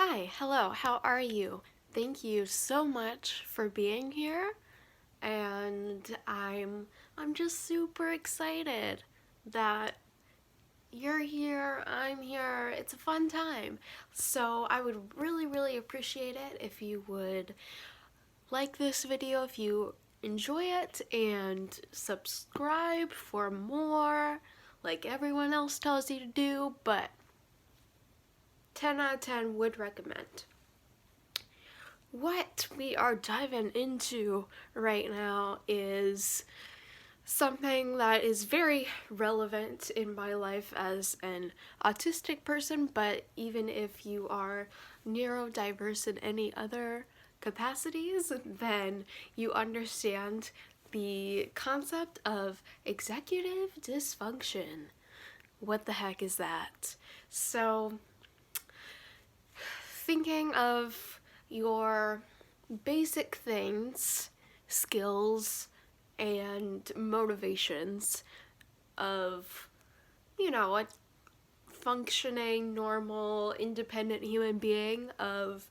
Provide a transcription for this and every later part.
Hi, hello, how are you? Thank you so much for being here, and I'm just super excited that you're here, I'm here. It's a fun time. So, I would really appreciate it if you would like this video, if you enjoy it, and subscribe for more like everyone else tells you to do, but 10 out of 10 would recommend. What we are diving into right now is something that is very relevant in my life as an autistic person, but even if you are neurodiverse in any other capacities, then you understand the concept of executive dysfunction. What the heck is that? So, thinking of your basic things, skills, and motivations of, a functioning, normal, independent human being, of,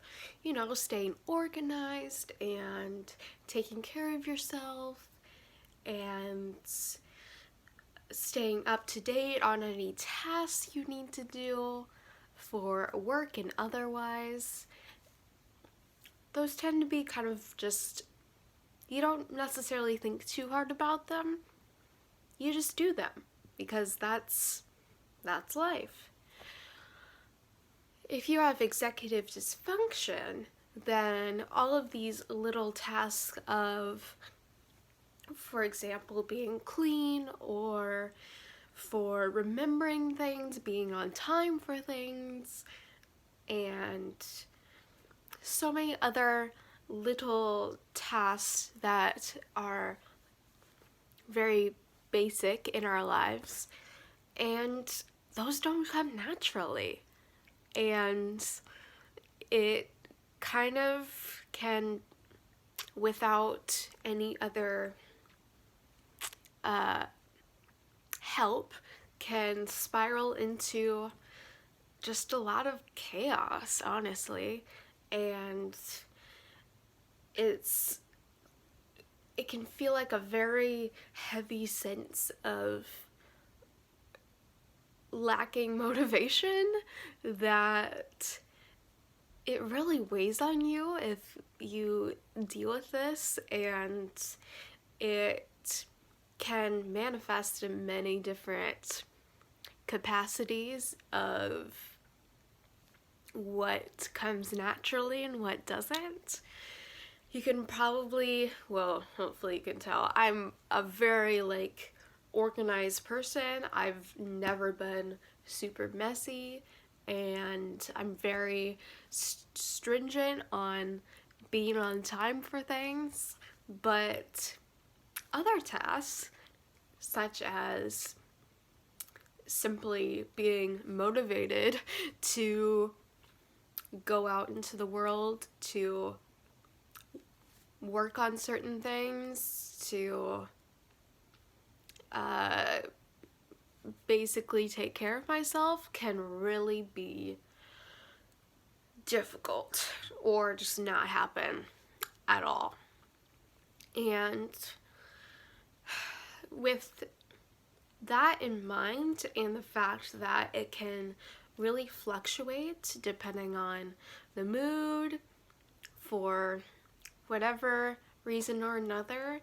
staying organized and taking care of yourself and staying up to date on any tasks you need to do for work and otherwise. Those tend to be kind of just, you don't necessarily think too hard about them. You just do them because that's life. If you have executive dysfunction, then all of these little tasks of, for example, being clean or for remembering things, being on time for things, and so many other little tasks that are very basic in our lives, and those don't come naturally. And it kind of can, without any other help, can spiral into just a lot of chaos, honestly. And it can feel like a very heavy sense of lacking motivation that it really weighs on you if you deal with this, and it can manifest in many different capacities of what comes naturally and what doesn't. You can probably, well, hopefully you can tell, I'm a very organized person. I've never been super messy, and I'm very stringent on being on time for things. But other tasks, such as simply being motivated to go out into the world, to work on certain things, to basically take care of myself, can really be difficult or just not happen at all. And with that in mind, and the fact that it can really fluctuate depending on the mood, for whatever reason or another,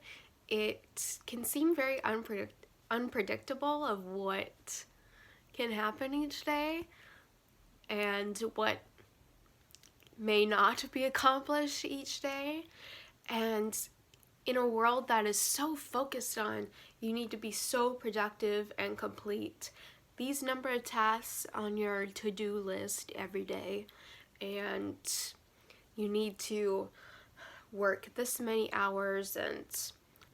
it can seem very unpredictable of what can happen each day and what may not be accomplished each day. And in a world that is so focused on, you need to be so productive and complete these number of tasks on your to-do list every day, and you need to work this many hours and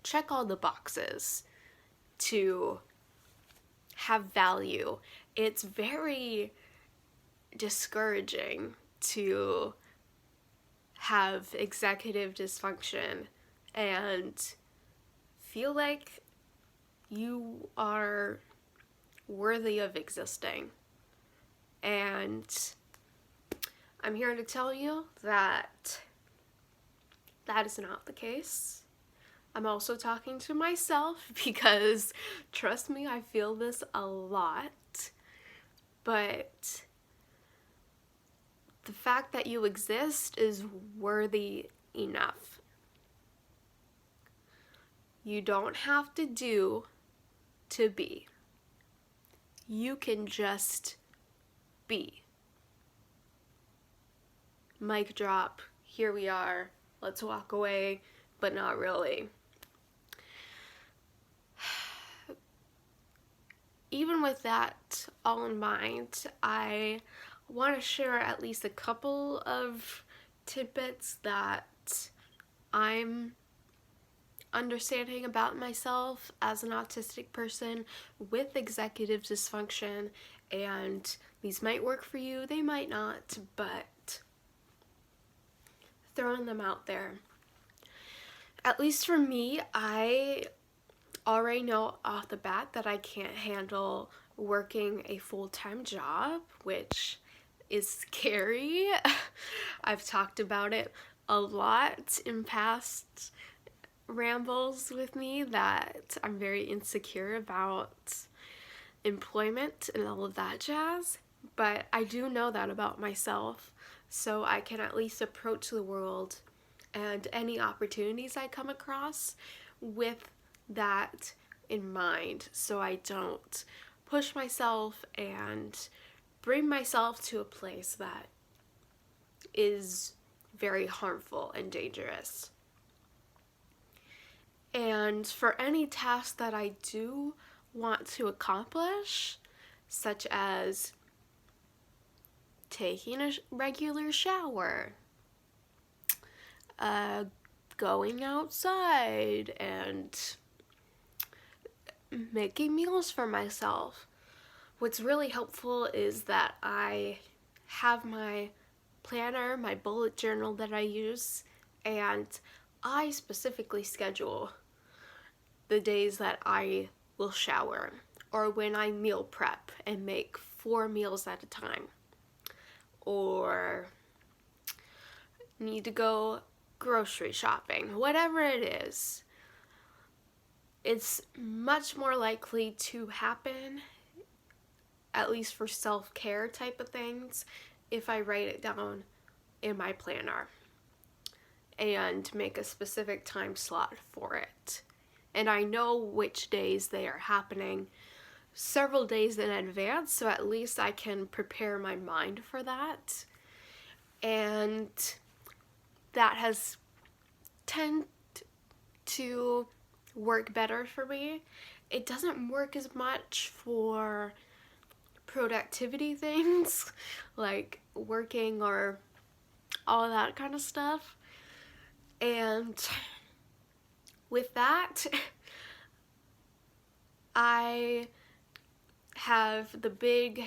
check all the boxes to have value. It's very discouraging to have executive dysfunction and feel like you are worthy of existing. And I'm here to tell you that that is not the case. I'm also talking to myself because, trust me, I feel this a lot. But the fact that you exist is worthy enough. You don't have to do to be. You can just be. Mic drop. Here we are. Let's walk away, but not really. Even with that all in mind, I want to share at least a couple of tidbits that I'm understanding about myself as an autistic person with executive dysfunction, and these might work for you, they might not, but throwing them out there. At least for me, I already know off the bat that I can't handle working a full-time job, which is scary. I've talked about it a lot in past rambles with me that I'm very insecure about employment and all of that jazz, but I do know that about myself, so I can at least approach the world and any opportunities I come across with that in mind, so I don't push myself and bring myself to a place that is very harmful and dangerous. And for any task that I do want to accomplish, such as taking a regular shower, going outside, and making meals for myself, what's really helpful is that I have my planner, my bullet journal that I use, and I specifically schedule the days that I will shower, or when I meal prep and make 4 meals at a time, or need to go grocery shopping, whatever it is. It's much more likely to happen, at least for self-care type of things, if I write it down in my planner and make a specific time slot for it. And I know which days they are happening several days in advance, so at least I can prepare my mind for that. And that has tended to work better for me. It doesn't work as much for productivity things like working or all of that kind of stuff. And with that, I have the big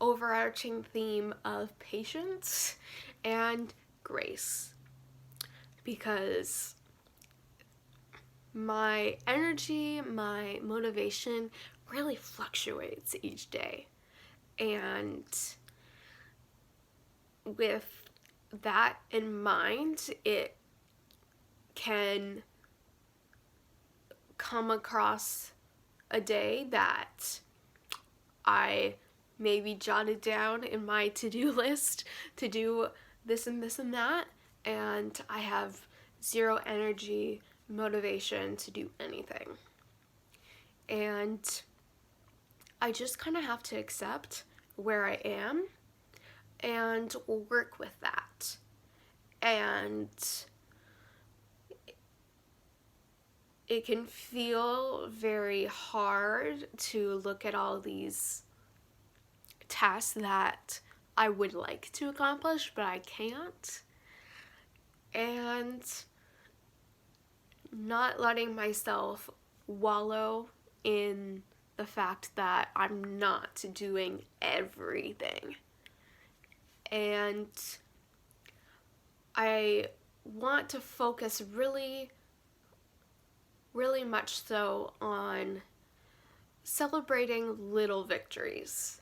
overarching theme of patience and grace, because my energy, my motivation really fluctuates each day. And with that in mind, it can come across a day that I maybe jotted down in my to-do list to do this and this and that, and I have zero energy, motivation to do anything. And I just kind of have to accept where I am and work with that. And it can feel very hard to look at all these tasks that I would like to accomplish, but I can't. And not letting myself wallow in the fact that I'm not doing everything. And I want to focus really much so on celebrating little victories.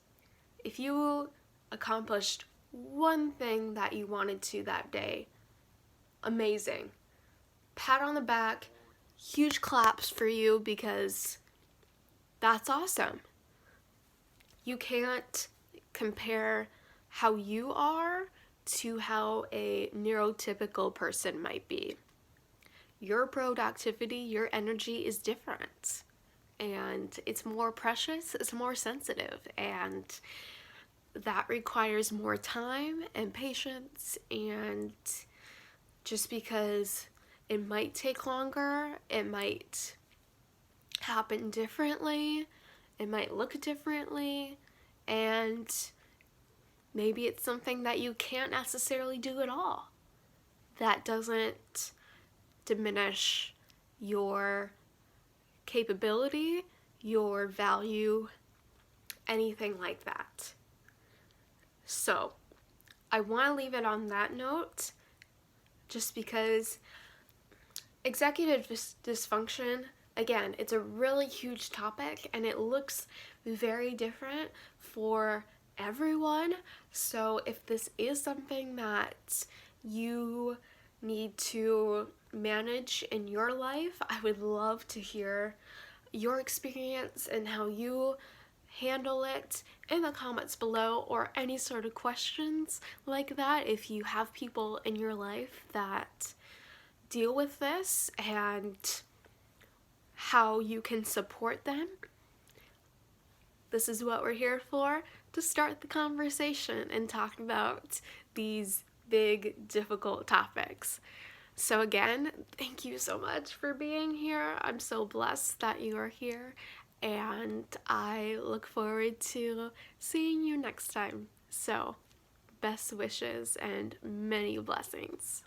If you accomplished one thing that you wanted to that day, amazing. Pat on the back, huge claps for you because that's awesome. You can't compare how you are to how a neurotypical person might be. Your productivity, your energy is different. And it's more precious, it's more sensitive, and that requires more time and patience. And just because it might take longer, it might happen differently, it might look differently, and maybe it's something that you can't necessarily do at all. That doesn't diminish your capability, your value, anything like that. So, I want to leave it on that note just because executive dysfunction, again, it's a really huge topic and it looks very different for everyone. So if this is something that you need to manage in your life, I would love to hear your experience and how you handle it in the comments below, or any sort of questions like that if you have people in your life that deal with this and how you can support them. This is what we're here for, to start the conversation and talk about these big, difficult topics. So again, thank you so much for being here. I'm so blessed that you are here, and I look forward to seeing you next time. So, best wishes and many blessings.